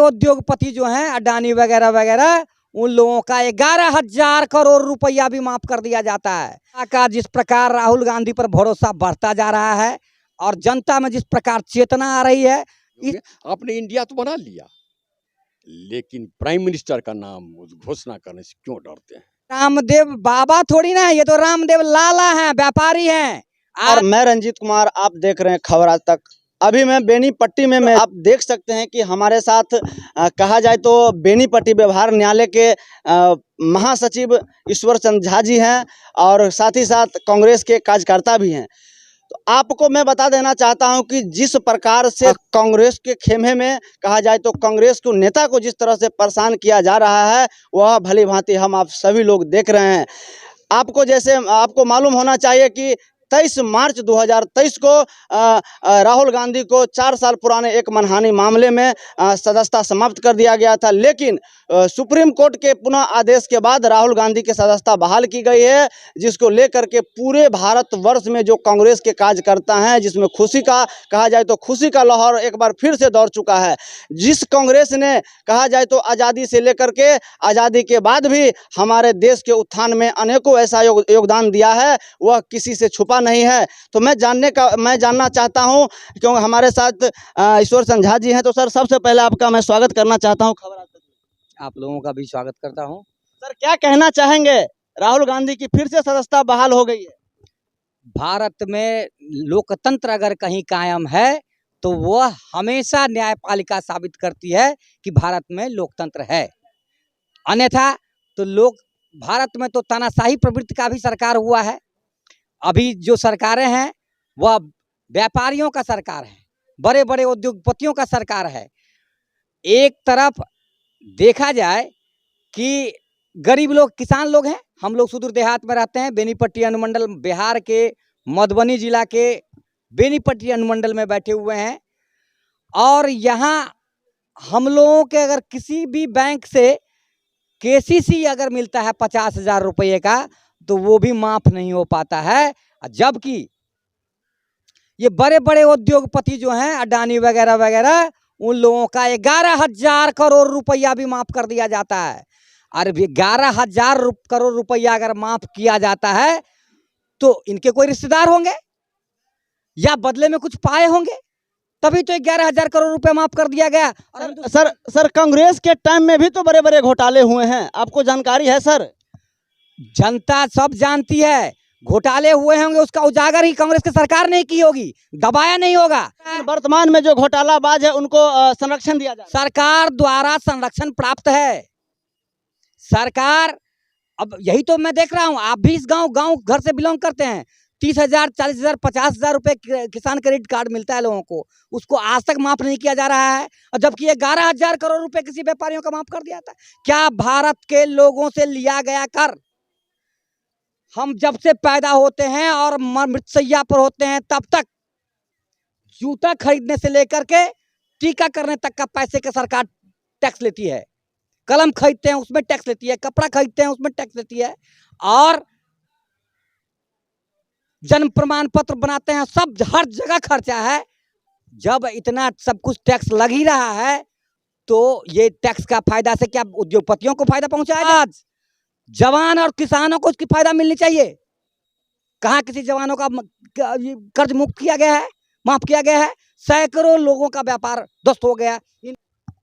उद्योगपति जो हैं अडानी वगैरह वगैरह, उन लोगों का 11,000 करोड़ रुपया भी माफ कर दिया जाता है। का जिस प्रकार राहुल गांधी पर भरोसा बढ़ता जा रहा है और जनता में जिस प्रकार चेतना आ रही है, आपने इंडिया तो बना लिया, लेकिन प्राइम मिनिस्टर का नाम घोषणा करने से क्यों डरते हैं? रामदेव बाबा थोड़ी ना है, ये तो रामदेव लाला हैं, व्यापारी हैं। और मैं रंजीत कुमार, आप देख रहे हैं खबर आज तक। अभी मैं बेनीपट्टी में मैं आप देख सकते हैं कि हमारे साथ कहा जाए तो बेनीपट्टी व्यवहार न्यायालय के महासचिव ईश्वर चंद झा जी हैं और साथ ही साथ कांग्रेस के कार्यकर्ता भी हैं। तो आपको मैं बता देना चाहता हूं कि जिस प्रकार से कांग्रेस के खेमे में कहा जाए तो कांग्रेस के नेता को जिस तरह से परेशान किया जा रहा है, वह भली भांति हम आप सभी लोग देख रहे हैं। आपको मालूम होना चाहिए कि 23 मार्च 2023 को राहुल गांधी को 4 साल पुराने एक मनहानि मामले में सदस्यता समाप्त कर दिया गया था, लेकिन सुप्रीम कोर्ट के पुनः आदेश के बाद राहुल गांधी की सदस्यता बहाल की गई है, जिसको लेकर के पूरे भारतवर्ष में जो कांग्रेस के कार्यकर्ता हैं, जिसमें खुशी का कहा जाए तो खुशी का लहर एक बार फिर से दौड़ चुका है। जिस कांग्रेस ने कहा जाए तो आज़ादी से लेकर के आज़ादी के बाद भी हमारे देश के उत्थान में अनेकों ऐसा योगदान दिया है, वह किसी से छुपा नहीं है। तो मैं जानना चाहता हूं, क्योंकि हमारे साथ ईश्वर चंद झा जी हैं। तो सर, सबसे पहले आपका मैं स्वागत करना चाहता हूं खबर आज तक। आप लोगों का भी स्वागत करता हूं। सर, क्या कहना चाहेंगे? राहुल गांधी की फिर से सदस्यता बहाल हो गई है। भारत में लोकतंत्र अगर कहीं कायम है तो वह हमेशा न्यायपालिका साबित करती है कि भारत में लोकतंत्र है। अन्यथा तो भारत में तो तानाशाही प्रवृत्ति का भी सरकार हुआ है। अभी जो सरकारें हैं वह व्यापारियों का सरकार है, बड़े बड़े उद्योगपतियों का सरकार है। एक तरफ देखा जाए कि गरीब लोग, किसान लोग हैं, हम लोग सुदूर देहात में रहते हैं। बेनीपट्टी अनुमंडल बिहार के मधुबनी जिला के बेनीपट्टी अनुमंडल में बैठे हुए हैं और यहाँ हम लोगों के अगर किसी भी बैंक से केसीसी अगर मिलता है 50,000 रुपये का, तो वो भी माफ नहीं हो पाता है। जबकि ये बड़े बड़े उद्योगपति जो हैं अडानी वगैरह वगैरह, उन लोगों का 11,000 करोड़ रुपया भी माफ कर दिया जाता है। और 11,000 करोड़ रुपया अगर माफ किया जाता है तो इनके कोई रिश्तेदार होंगे या बदले में कुछ पाए होंगे, तभी तो 11,000 करोड़ रुपया माफ कर दिया गया। सर, कांग्रेस के टाइम में भी तो बड़े बड़े घोटाले हुए हैं, आपको जानकारी है सर? जनता सब जानती है, घोटाले हुए होंगे, उसका उजागर ही कांग्रेस की सरकार नहीं की होगी, दबाया नहीं होगा। वर्तमान में जो घोटालाबाज है उनको संरक्षण दिया जाए। सरकार द्वारा संरक्षण प्राप्त है। सरकार, अब यही तो मैं देख रहा हूँ, आप भी इस गांव घर से बिलोंग करते हैं। 30,000, 40,000, 50,000 रुपए किसान क्रेडिट कार्ड मिलता है लोगों को, उसको आज तक माफ नहीं किया जा रहा है। और जबकि 11,000 करोड़ रुपए किसी व्यापारियों का माफ कर दिया था। क्या भारत के लोगों से लिया गया कर, हम जब से पैदा होते हैं और मृतशैया पर होते हैं तब तक जूता खरीदने से लेकर के टीका करने तक का पैसे का सरकार टैक्स लेती है। कलम खरीदते हैं उसमें टैक्स लेती है, कपड़ा खरीदते हैं उसमें टैक्स लेती है, और जन्म प्रमाण पत्र बनाते हैं, सब हर जगह खर्चा है। जब इतना सब कुछ टैक्स लग ही रहा है तो ये टैक्स का फायदा से क्या उद्योगपतियों को फायदा पहुंचाएगा? आज जवान और किसानों को उसकी फायदा मिलनी चाहिए। कहाँ किसी जवानों का कर्ज मुक्त किया गया है, माफ किया गया है? सैकड़ों लोगों का व्यापार ध्वस्त हो गया।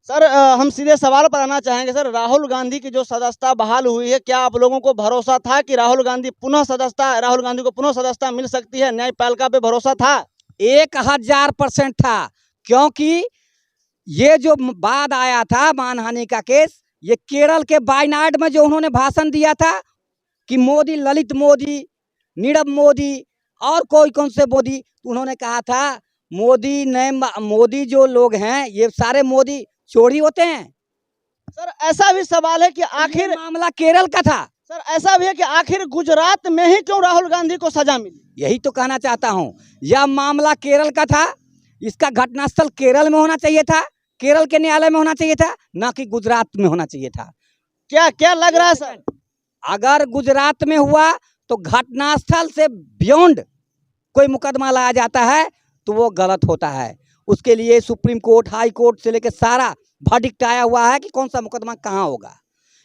सर, हम सीधे सवाल पर आना चाहेंगे। सर, राहुल गांधी की जो सदस्यता बहाल हुई है, क्या आप लोगों को भरोसा था कि राहुल गांधी को पुनः सदस्यता मिल सकती है? न्यायपालिका पे भरोसा था? 1000% था, क्योंकि ये जो बाद आया था मानहानि का केस, ये केरल के वायनाड में जो उन्होंने भाषण दिया था कि मोदी, ललित मोदी, नीरव मोदी और कोई कौन से मोदी, उन्होंने कहा था मोदी जो लोग हैं ये सारे मोदी चोरी होते हैं। सर, ऐसा भी सवाल है कि आखिर मामला केरल का था। सर, ऐसा भी है कि आखिर गुजरात में ही क्यों राहुल गांधी को सजा मिली? यही तो कहना चाहता हूं, यह मामला केरल का था, इसका घटनास्थल केरल में होना चाहिए था, केरल के न्यायालय में होना चाहिए था, ना कि गुजरात में होना चाहिए था। क्या लग रहा है सर? अगर गुजरात में हुआ तो घटनास्थल से बियॉन्ड कोई मुकदमा लाया जाता है तो वो गलत होता है। उसके लिए सुप्रीम कोर्ट, हाई कोर्ट से लेकर सारा वर्डिक्ट आया हुआ है कि कौन सा मुकदमा कहाँ होगा।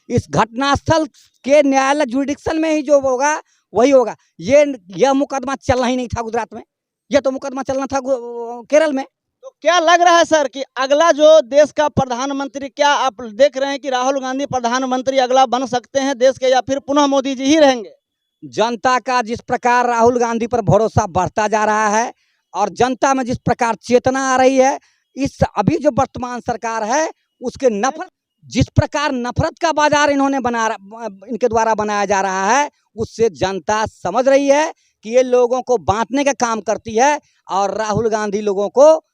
इस घटनास्थल के न्यायालय जुरिडिक्शन में ही जो होगा वही होगा। यह मुकदमा चलना ही नहीं था गुजरात में, यह तो मुकदमा चलना था केरल में। तो क्या लग रहा है सर कि अगला जो देश का प्रधानमंत्री, क्या आप देख रहे हैं कि राहुल गांधी प्रधानमंत्री अगला बन सकते हैं देश के, या फिर पुनः मोदी जी ही रहेंगे? जनता का जिस प्रकार राहुल गांधी पर भरोसा बढ़ता जा रहा है और जनता में जिस प्रकार चेतना आ रही है, इस अभी जो वर्तमान सरकार है उसके नफरत, जिस प्रकार नफरत का बाजार इनके द्वारा बनाया जा रहा है, उससे जनता समझ रही है कि ये लोगों को बांटने का काम करती है और राहुल गांधी लोगों को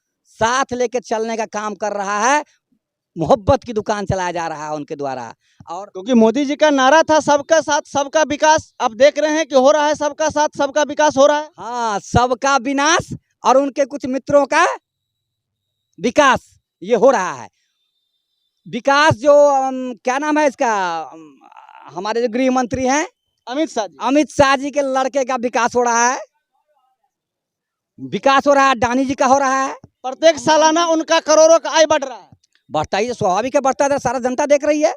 साथ लेके चलने का काम कर रहा है। मोहब्बत की दुकान चलाया जा रहा है उनके द्वारा। और क्योंकि मोदी जी का नारा था सबका साथ सबका विकास, अब देख रहे हैं कि हो रहा है सबका साथ सबका विकास हो रहा है। हाँ, सबका विनाश और उनके कुछ मित्रों का विकास ये हो रहा है। विकास जो क्या नाम है इसका, हमारे जो गृह मंत्री हैं अमित शाह जी के लड़के का विकास हो रहा है, विकास हो रहा है, डानी जी का हो रहा है। प्रत्येक सालाना उनका करोड़ों का आय बढ़ रहा है। बढ़ता ही स्वाभाविक है, बढ़ता है, सारा जनता देख रही है,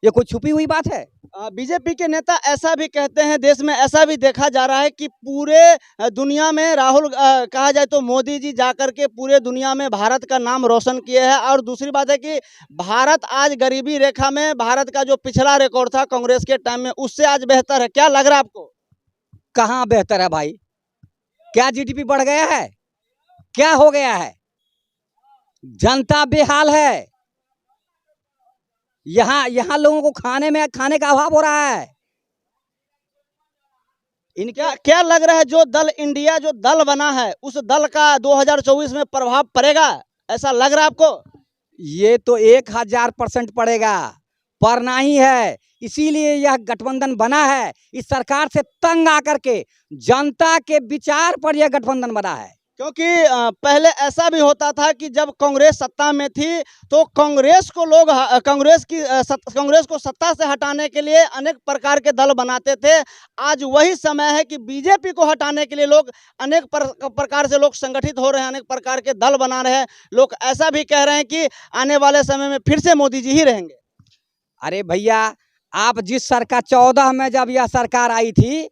ये कोई छुपी हुई बात है। बीजेपी के नेता ऐसा भी कहते हैं, देश में ऐसा भी देखा जा रहा है कि पूरे दुनिया में राहुल कहा जाए तो मोदी जी जाकर के पूरे दुनिया में भारत का नाम रोशन किए हैं। और दूसरी बात है कि भारत आज गरीबी रेखा में, भारत का जो पिछला रिकॉर्ड था कांग्रेस के टाइम में, उससे आज बेहतर है। क्या लग रहा है आपको? कहाँ बेहतर है भाई? क्या जीडीपी बढ़ गया है? क्या हो गया है? जनता बेहाल है। यहाँ लोगों को खाने का अभाव हो रहा है। क्या लग रहा है जो दल इंडिया जो दल बना है, उस दल का 2024 में प्रभाव पड़ेगा, ऐसा लग रहा है आपको? ये तो 1000% पड़ेगा, पड़ना ही है। इसीलिए यह गठबंधन बना है। इस सरकार से तंग आकर के जनता के विचार पर यह गठबंधन बना है। क्योंकि पहले ऐसा भी होता था कि जब कांग्रेस सत्ता में थी तो कांग्रेस को सत्ता से हटाने के लिए अनेक प्रकार के दल बनाते थे। आज वही समय है कि बीजेपी को हटाने के लिए लोग अनेक प्रकार से लोग संगठित हो रहे हैं, अनेक प्रकार के दल बना रहे हैं। लोग ऐसा भी कह रहे हैं कि आने वाले समय में फिर से मोदी जी ही रहेंगे। अरे भैया, आप जिस सरकार 14 में जब यह सरकार आई थी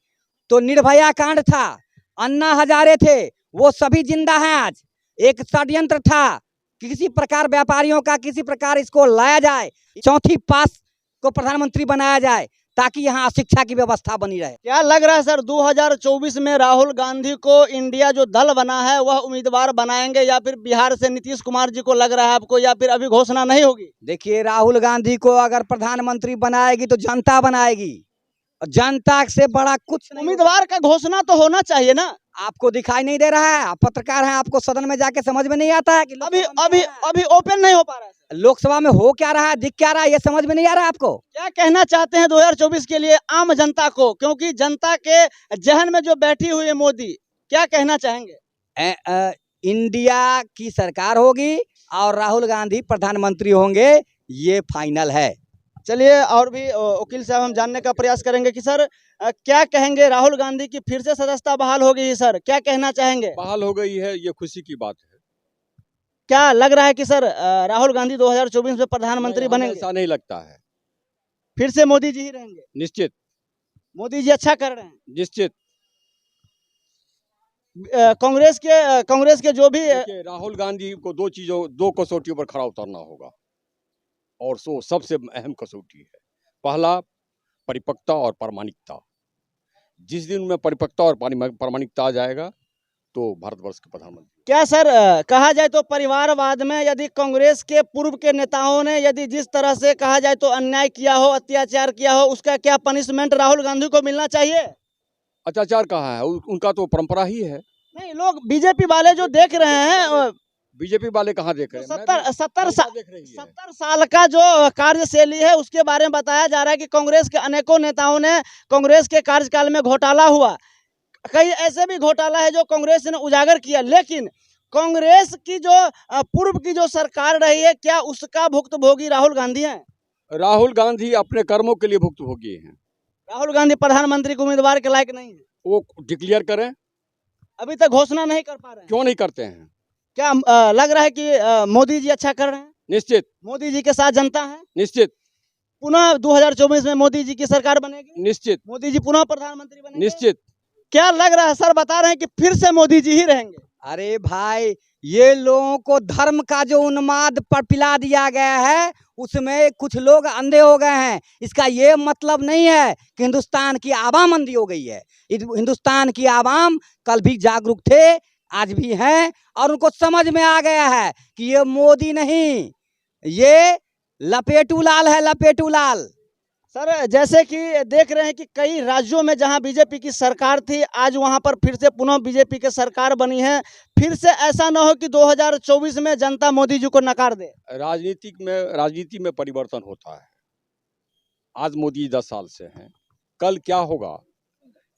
तो निर्भया कांड था, अन्ना हजारे थे, वो सभी जिंदा हैं आज। एक षड्यंत्र था कि किसी प्रकार व्यापारियों का किसी प्रकार इसको लाया जाए, चौथी पास को प्रधानमंत्री बनाया जाए ताकि यहाँ शिक्षा की व्यवस्था बनी रहे। क्या लग रहा है सर 2024 में राहुल गांधी को इंडिया जो दल बना है वह उम्मीदवार बनाएंगे, या फिर बिहार से नीतीश कुमार जी को लग रहा है आपको, या फिर अभी घोषणा नहीं होगी? देखिए, राहुल गांधी को अगर प्रधानमंत्री बनाएगी तो जनता बनाएगी, जनता से बड़ा कुछ नहीं। उम्मीदवार का घोषणा तो होना चाहिए ना। आपको दिखाई नहीं दे रहा है? आप पत्रकार हैं, आपको सदन में जाके समझ में नहीं आता है कि अभी ओपन नहीं हो पा रहा है। लोकसभा में हो क्या रहा है, दिख क्या रहा है, ये समझ में नहीं आ रहा है आपको? क्या कहना चाहते हैं 2024 के लिए आम जनता को, क्योंकि जनता के जहन में जो बैठी हुई है मोदी, क्या कहना चाहेंगे? इंडिया की सरकार होगी और राहुल गांधी प्रधानमंत्री होंगे, ये फाइनल है। चलिए, और भी वकील साहब हम जानने का प्रयास करेंगे कि सर क्या कहेंगे, राहुल गांधी की फिर से सदस्यता बहाल हो गई है सर, क्या कहना चाहेंगे? बहाल हो गई है, ये खुशी की बात है। क्या लग रहा है कि सर राहुल गांधी 2024 में प्रधानमंत्री बनेंगे? ऐसा नहीं लगता है, फिर से मोदी जी ही रहेंगे? निश्चित। मोदी जी अच्छा कर रहे हैं, निश्चित। कांग्रेस के जो भी राहुल गांधी को दो कसौटियों पर खड़ा उतरना होगा, और सो सबसे अहम कसौटी है। पहला, परिपक्वता और प्रामाणिकता। जिस दिन में परिपक्वता और प्रामाणिकता आ जाएगा तो भारतवर्ष के प्रधानमंत्री। क्या सर कहा जाए तो परिवारवाद में यदि कांग्रेस के पूर्व के नेताओं ने यदि जिस तरह से कहा जाए तो अन्याय किया हो, अत्याचार किया हो, उसका क्या पनिशमेंट राहुल गांधी को मिलना चाहिए? अत्याचार कहाँ है, उनका तो परंपरा ही है। नहीं, लोग बीजेपी वाले जो देख रहे हैं, बीजेपी वाले कहाँ देख रहे हैं? 70 साल का जो कार्यशैली है उसके बारे में बताया जा रहा है कि कांग्रेस के अनेकों नेताओं ने कांग्रेस के कार्यकाल में घोटाला हुआ, कई ऐसे भी घोटाला है जो कांग्रेस ने उजागर किया। लेकिन कांग्रेस की जो पूर्व की जो सरकार रही है, क्या उसका भुक्तभोगी राहुल गांधी हैं? राहुल गांधी अपने कर्मों के लिए भुक्तभोगी हैं। राहुल गांधी प्रधानमंत्री के उम्मीदवार के लायक नहीं है। वो डिक्लेयर करें, अभी तक घोषणा नहीं कर पा रहे हैं। क्यों नहीं करते हैं? क्या लग रहा है कि मोदी जी अच्छा कर रहे हैं? निश्चित मोदी जी के साथ जनता है, निश्चित पुनः 2024 में मोदी जी की सरकार बनेगी, निश्चित मोदी जी पुनः प्रधानमंत्री बनेंगे। निश्चित। क्या लग रहा है सर, बता रहे हैं कि फिर से मोदी जी ही रहेंगे? अरे भाई, ये लोगों को धर्म का जो उन्माद पर पिला दिया गया है, उसमें कुछ लोग अंधे हो गए हैं। इसका ये मतलब नहीं है कि हिंदुस्तान की आवाम अंधी हो गई है। हिंदुस्तान की आवाम कल भी जागरूक थे, आज भी हैं, और उनको समझ में आ गया है कि ये मोदी नहीं, ये लपेटू लाल है, लपेटू लाल। सर जैसे कि देख रहे हैं कि कई राज्यों में जहां बीजेपी की सरकार थी, आज वहां पर फिर से पुनः बीजेपी की सरकार बनी है। फिर से ऐसा ना हो कि 2024 में जनता मोदी जी को नकार दे। राजनीति में परिवर्तन होता है। आज मोदी 10 साल से हैं, कल क्या होगा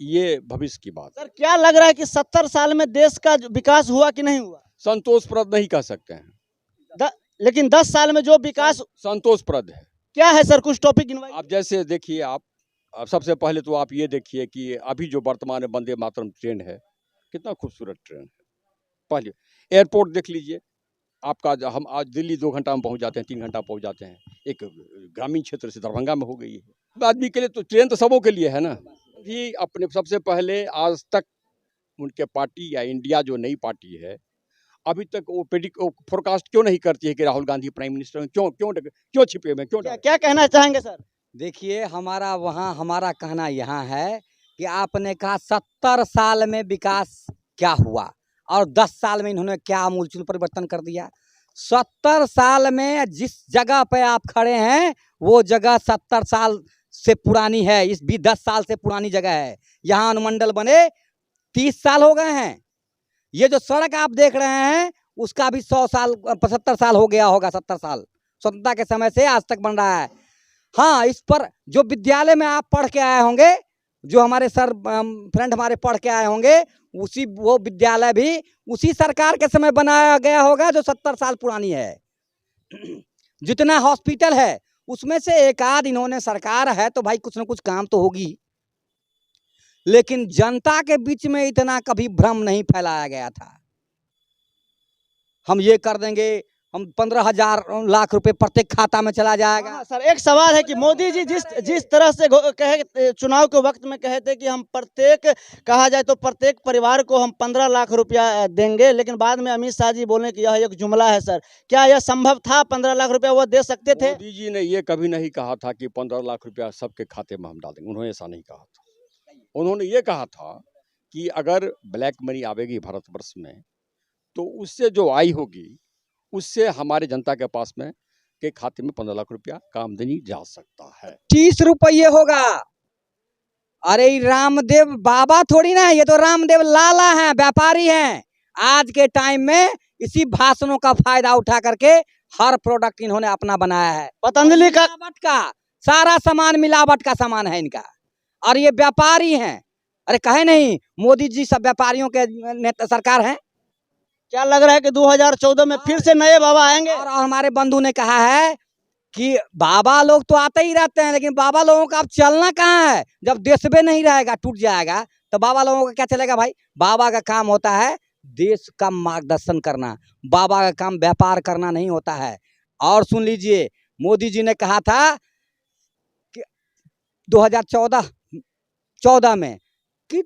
ये भविष्य की बात है। सर क्या लग रहा है कि 70 साल में देश का विकास हुआ कि नहीं हुआ? संतोषप्रद नहीं कह सकते हैं, लेकिन 10 साल में जो विकास संतोषप्रद है। क्या है सर, कुछ टॉपिक इनवाइट। आप जैसे देखिए, आप सबसे पहले तो आप ये देखिए कि अभी जो वर्तमान में वंदे मातरम ट्रेन है, कितना खूबसूरत ट्रेन है। पहले एयरपोर्ट देख लीजिए आपका, हम आज दिल्ली 2 घंटा में पहुंच जाते हैं, 3 घंटा पहुंच जाते हैं। एक ग्रामीण क्षेत्र से दरभंगा में हो गई है। आदमी के लिए तो ट्रेन तो सबों के लिए है ना। भी अपने सबसे पहले आज तक उनके पार्टी या इंडिया जो नई पार्टी है, अभी तक वो फोरकास्ट क्यों नहीं करती है कि राहुल गांधी प्राइम मिनिस्टर में? क्यों छिपे में, क्यों? क्या कहना चाहेंगे सर? देखिए, हमारा कहना यहाँ है कि आपने कहा 70 साल में विकास क्या हुआ और 10 साल में इन्होंने क्या आमूलचूल परिवर्तन कर दिया। 70 साल में जिस जगह पे आप खड़े हैं, वो जगह 70 साल से पुरानी है। इस भी 10 साल से पुरानी जगह है। यहाँ अनुमंडल बने 30 साल हो गए हैं। ये जो सड़क आप देख रहे हैं, उसका भी 100 साल 75 साल हो गया होगा। 70 साल स्वतंत्रता के समय से आज तक बन रहा है। हाँ, इस पर जो विद्यालय में आप पढ़ के आए होंगे, जो हमारे सर फ्रेंड हमारे पढ़ के आए होंगे, वो विद्यालय भी उसी सरकार के समय बनाया गया होगा जो 70 साल पुरानी है। जितना हॉस्पिटल है, उसमें से एक आध इन्होंने, सरकार है तो भाई कुछ ना कुछ काम तो होगी, लेकिन जनता के बीच में इतना कभी भ्रम नहीं फैलाया गया था। हम ये कर देंगे, हम 15,000 लाख रुपए प्रत्येक खाता में चला जाएगा। सर एक सवाल है कि मोदी जी जिस तरह से कहे चुनाव के वक्त में कहे थे कि हम कहा जाए तो प्रत्येक परिवार को हम 15 लाख रुपया देंगे, लेकिन बाद में अमित शाह जी बोले कि यह एक जुमला है। सर क्या यह संभव था? 15 लाख रुपया वो दे सकते थे? मोदी जी ने ये कभी नहीं कहा था कि 15 लाख रुपया सबके खाते में हम डाल देंगे। उन्होंने ऐसा नहीं कहा था। उन्होंने ये कहा था कि अगर ब्लैक मनी आवेगी भारतवर्ष में, तो उससे जो आई होगी, उससे हमारे जनता के पास में के खाते में 15 लाख रुपया का आमदनी जा सकता है। 30 रुपये होगा। अरे रामदेव बाबा थोड़ी ना है, ये तो रामदेव लाला हैं, व्यापारी हैं। आज के टाइम में इसी भाषणों का फायदा उठा करके हर प्रोडक्ट इन्होंने अपना बनाया है। पतंजलि का मिलावट का सारा सामान, मिलावट का सामान है इनका, और ये व्यापारी हैं। अरे कहे नहीं, मोदी जी सब व्यापारियों के नेता सरकार हैं। क्या लग रहा है कि 2014 में फिर से नए बाबा आएंगे? और हमारे बंधु ने कहा है कि बाबा लोग तो आते ही रहते हैं, लेकिन बाबा लोगों का अब चलना कहाँ है? जब देश में नहीं रहेगा, टूट जाएगा, तो बाबा लोगों का क्या चलेगा भाई? बाबा का काम होता है देश का मार्गदर्शन करना, बाबा का काम व्यापार करना नहीं होता है। और सुन लीजिए, मोदी जी ने कहा था कि 2014 में कि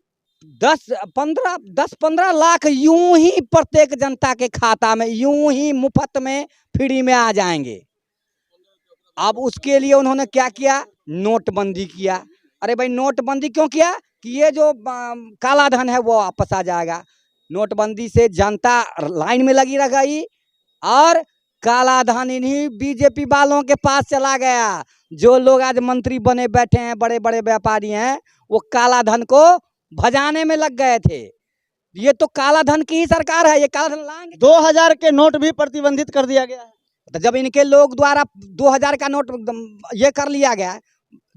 10-15 लाख यूं ही प्रत्येक जनता के खाता में, यूं ही मुफ्त में, फ्री में आ जाएंगे। अब उसके लिए उन्होंने क्या किया? नोटबंदी किया। अरे भाई, नोटबंदी क्यों किया? कि ये जो काला धन है वो वापस आ जाएगा। नोटबंदी से जनता लाइन में लगी रह गई और काला धन इन्हीं बीजेपी वालों के पास चला गया। जो लोग आज मंत्री बने बैठे हैं, बड़े बड़े व्यापारी हैं, वो काला धन को भजाने में लग गए थे। ये तो काला धन की ही सरकार है, ये काला धन लाएंगे। 2000 के नोट भी प्रतिबंधित कर दिया गया है। तो जब इनके लोग द्वारा 2000 का नोट ये कर लिया गया,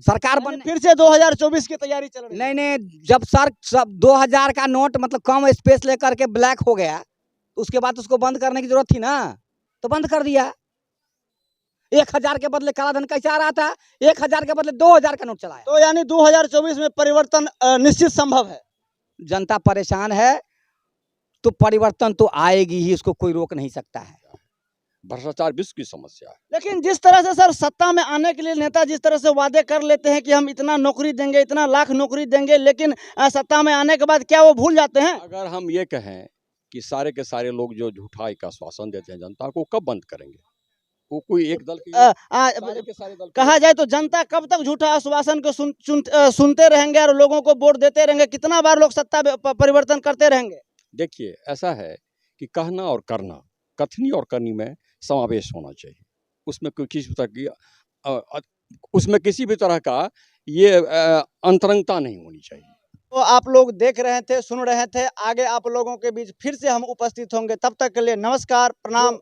सरकार बन, फिर से 2024 की तैयारी चल रही है। नहीं, जब सब 2000 का नोट मतलब कम स्पेस लेकर के ब्लैक हो गया, तो उसके बाद उसको बंद करने की जरूरत थी ना, तो बंद कर दिया। 1000 के बदले काला धन कैसे आ रहा था? 1000 के बदले 2000 का नोट चलाया। तो यानी 2024 में परिवर्तन निश्चित संभव है। जनता परेशान है तो परिवर्तन तो आएगी ही, उसको कोई रोक नहीं सकता है। भ्रष्टाचार विश्व की समस्या है। लेकिन जिस तरह से सर सत्ता में आने के लिए नेता जिस तरह से वादे कर लेते हैं कि हम इतना नौकरी देंगे, इतना लाख नौकरी देंगे, लेकिन सत्ता में आने के बाद क्या वो भूल जाते हैं? अगर हम ये कहें कि सारे के सारे लोग जो झूठा एक आश्वासन देते हैं जनता को, कब बंद करेंगे? वो कोई एक दल की सारे के सारे दल कहा जाए तो जनता कब तक झूठा आश्वासन को सुनते रहेंगे और लोगों को वोट देते रहेंगे? कितना बार लोग सत्ता परिवर्तन करते रहेंगे? देखिए, ऐसा है कि कहना और करना, कथनी और करनी में समावेश होना चाहिए। उसमें कोई किसी तरह की उसमें किसी भी तरह का ये अंतरंगता नहीं होनी चाहिए। तो आप लोग देख रहे थे, सुन रहे थे, आगे आप लोगों के बीच फिर से हम उपस्थित होंगे। तब तक के लिए नमस्कार, प्रणाम।